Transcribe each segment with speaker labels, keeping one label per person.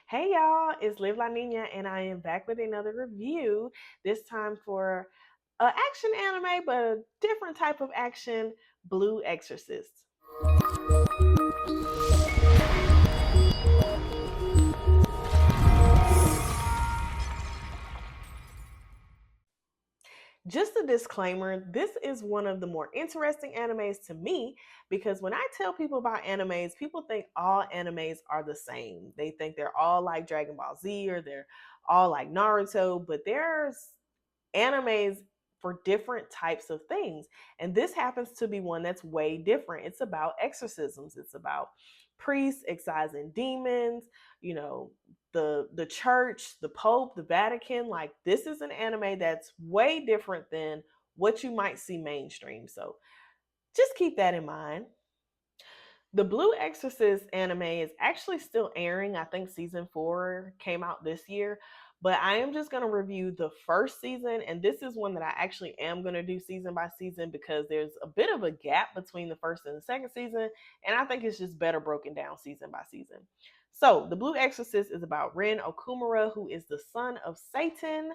Speaker 1: Hey y'all, it's Live La Nina, and I am back with another review. This time for a action anime, but a different type of action, Blue Exorcist. Just a disclaimer, this is one of the more interesting animes to me because when I tell people about animes, people think all animes are the same. They think they're all like Dragon Ball Z or they're all like Naruto, but there's animes for different types of things. And this happens to be one that's way different. It's about exorcisms. It's about priests excising demons, you know, the church, the Pope, the Vatican. Like this is an anime that's way different than what you might see mainstream. So just keep that in mind. The Blue Exorcist anime is actually still airing. I think season 4 came out this year, but I am just going to review the first season. And this is one that I actually am going to do season by season because there's a bit of a gap between the first and the second season. And I think it's just better broken down season by season. So, The Blue Exorcist is about Ren Okumura, who is the son of Satan.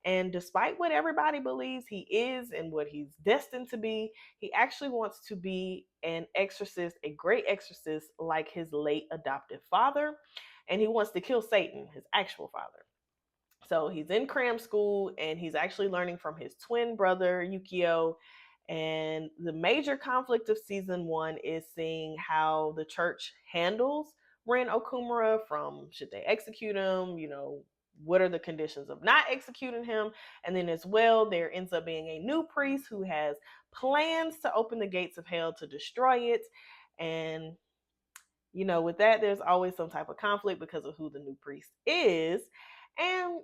Speaker 1: And despite what everybody believes he is and what he's destined to be, he actually wants to be an exorcist, a great exorcist like his late adoptive father. And he wants to kill Satan, his actual father. So he's in cram school and he's actually learning from his twin brother, Yukio. And the major conflict of season 1 is seeing how the church handles Ren Okumura, from should they execute him, what are the conditions of not executing him? And then as well, there ends up being a new priest who has plans to open the gates of hell to destroy it. And with that, there's always some type of conflict because of who the new priest is and,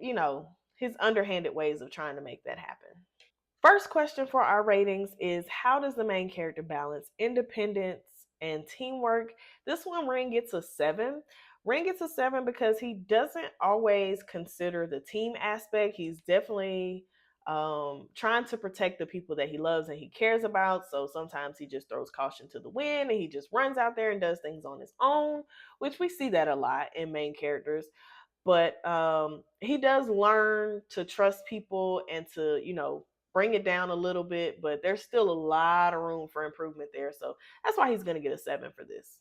Speaker 1: his underhanded ways of trying to make that happen. First question for our ratings is, how does the main character balance independence and teamwork? This one, Ren gets a 7. Ren gets a 7 because he doesn't always consider the team aspect. He's definitely trying to protect the people that he loves and he cares about. So sometimes he just throws caution to the wind and he just runs out there and does things on his own, which we see that a lot in main characters. But he does learn to trust people and to, bring it down a little bit, but there's still a lot of room for improvement there. So that's why he's going to get a 7 for this.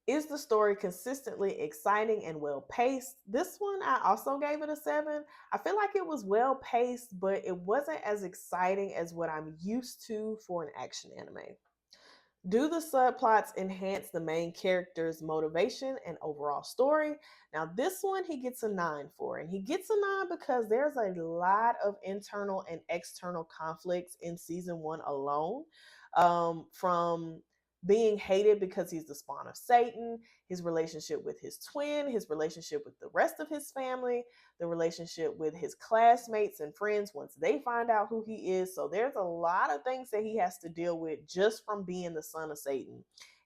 Speaker 1: Is the story consistently exciting and well paced? This one, I also gave it a 7. I feel like it was well paced, but it wasn't as exciting as what I'm used to for an action anime. Do the subplots enhance the main character's motivation and overall story? Now, this one he gets a 9 for, and he gets a 9 because there's a lot of internal and external conflicts in season 1 alone. From being hated because he's the spawn of Satan, his relationship with his twin, his relationship with the rest of his family, the relationship with his classmates and friends once they find out who he is. So there's a lot of things that he has to deal with just from being the son of Satan.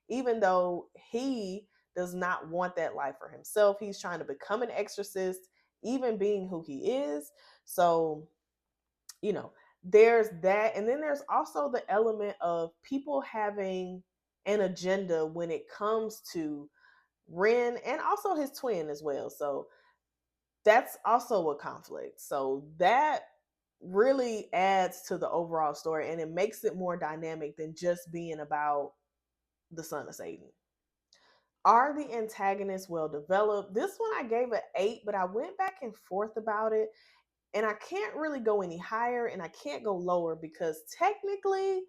Speaker 1: Even though he does not want that life for himself, he's trying to become an exorcist, even being who he is. So, you know, there's that. And then there's also the element of people having an agenda when it comes to Ren and also his twin as well. So that's also a conflict. So that really adds to the overall story and it makes it more dynamic than just being about the son of Satan. Are the antagonists well developed? This one I gave an 8, but I went back and forth about it. And I can't really go any higher and I can't go lower because technically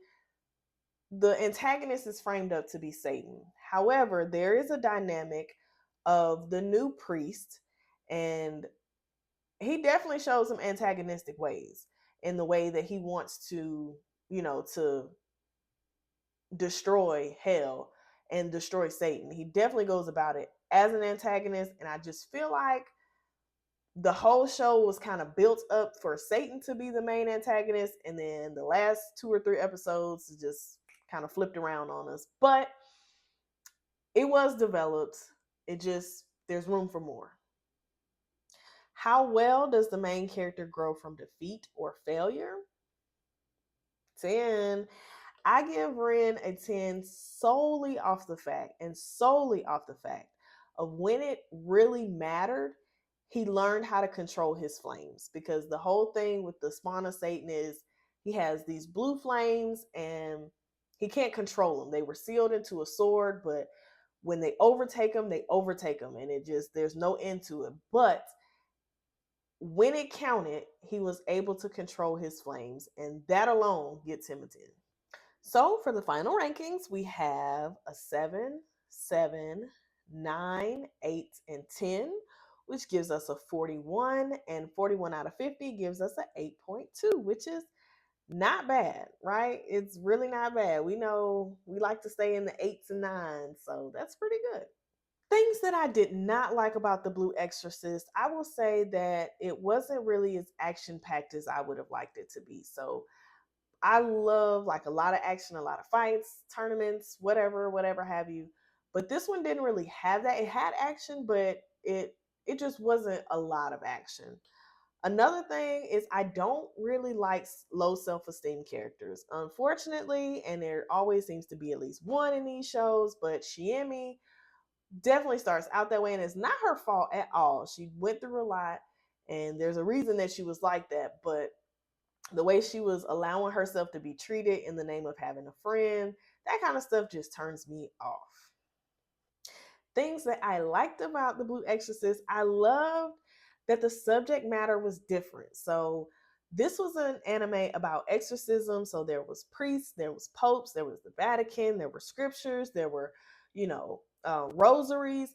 Speaker 1: the antagonist is framed up to be Satan. However, there is a dynamic of the new priest, and he definitely shows some antagonistic ways in the way that he wants to, to destroy hell and destroy Satan. He definitely goes about it as an antagonist, and I just feel like the whole show was kind of built up for Satan to be the main antagonist, and then the last 2 or 3 episodes just kind of flipped around on us. But it was developed. It just, there's room for more. How well does the main character grow from defeat or failure? 10. I give Ren a 10 solely off the fact of when it really mattered, he learned how to control his flames, because the whole thing with the spawn of Satan is he has these blue flames and he can't control them. They were sealed into a sword, but when they overtake him, and it just, there's no end to it. But when it counted, he was able to control his flames, and that alone gets him a 10. So for the final rankings, we have a 7, 7, 9, 8, and 10, which gives us a 41, and 41 out of 50 gives us an 8.2, which is not bad, right? It's really not bad. We know we like to stay in the 8s and 9s, so that's pretty good. Things that I did not like about The Blue Exorcist, I will say that it wasn't really as action packed as I would have liked it to be. So I love like a lot of action, a lot of fights, tournaments, whatever have you. But this one didn't really have that. It had action, but it just wasn't a lot of action. Another thing is I don't really like low self-esteem characters, unfortunately, and there always seems to be at least one in these shows, but Shiemi definitely starts out that way, and it's not her fault at all. She went through a lot, and there's a reason that she was like that, but the way she was allowing herself to be treated in the name of having a friend, that kind of stuff just turns me off. Things that I liked about The Blue Exorcist, I loved that the subject matter was different. So this was an anime about exorcism. So there was priests, there was popes, there was the Vatican, there were scriptures, there were, rosaries.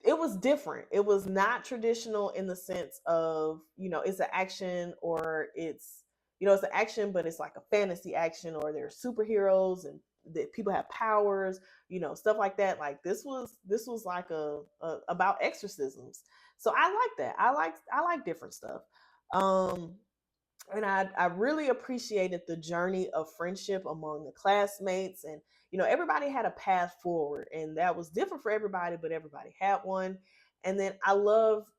Speaker 1: It was different. It was not traditional in the sense of, it's an action, or it's an action, but it's like a fantasy action, or there's superheroes and that people have powers, stuff like that. Like this was like a about exorcisms. So I like that. I like different stuff. Um and I really appreciated the journey of friendship among the classmates, and everybody had a path forward, and that was different for everybody, but everybody had one. And then I loved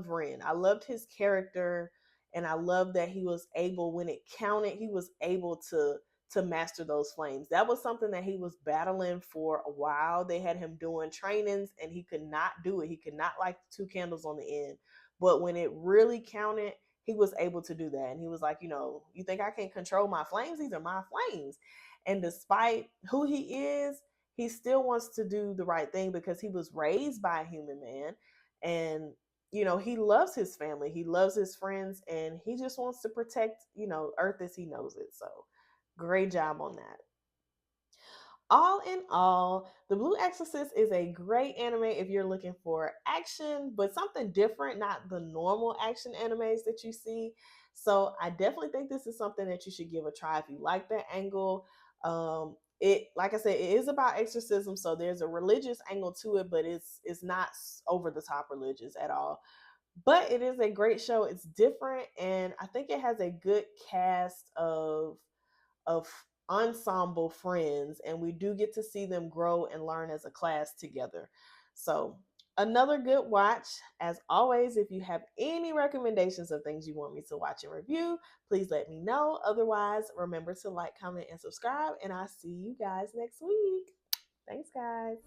Speaker 1: Ren. I loved his character, and I loved that he was able, when it counted, he was able to master those flames. That was something that he was battling for a while. They had him doing trainings, and he could not do it. He could not light 2 candles on the end. But when it really counted, he was able to do that. And he was like, you think I can't control my flames? These are my flames. And despite who he is, he still wants to do the right thing, because he was raised by a human man. And, he loves his family, he loves his friends, and he just wants to protect, Earth as he knows it. So great job on that. All in all, The Blue Exorcist is a great anime if you're looking for action, but something different, not the normal action animes that you see. So I definitely think this is something that you should give a try if you like that angle. It, like I said, it is about exorcism, so there's a religious angle to it, but it's not over the top religious at all. But it is a great show. It's different, and I think it has a good cast of ensemble friends, and we do get to see them grow and learn as a class together. So another good watch. As always, if you have any recommendations of things you want me to watch and review, please let me know. Otherwise, remember to like, comment, and subscribe, and I'll see you guys next week. Thanks, guys.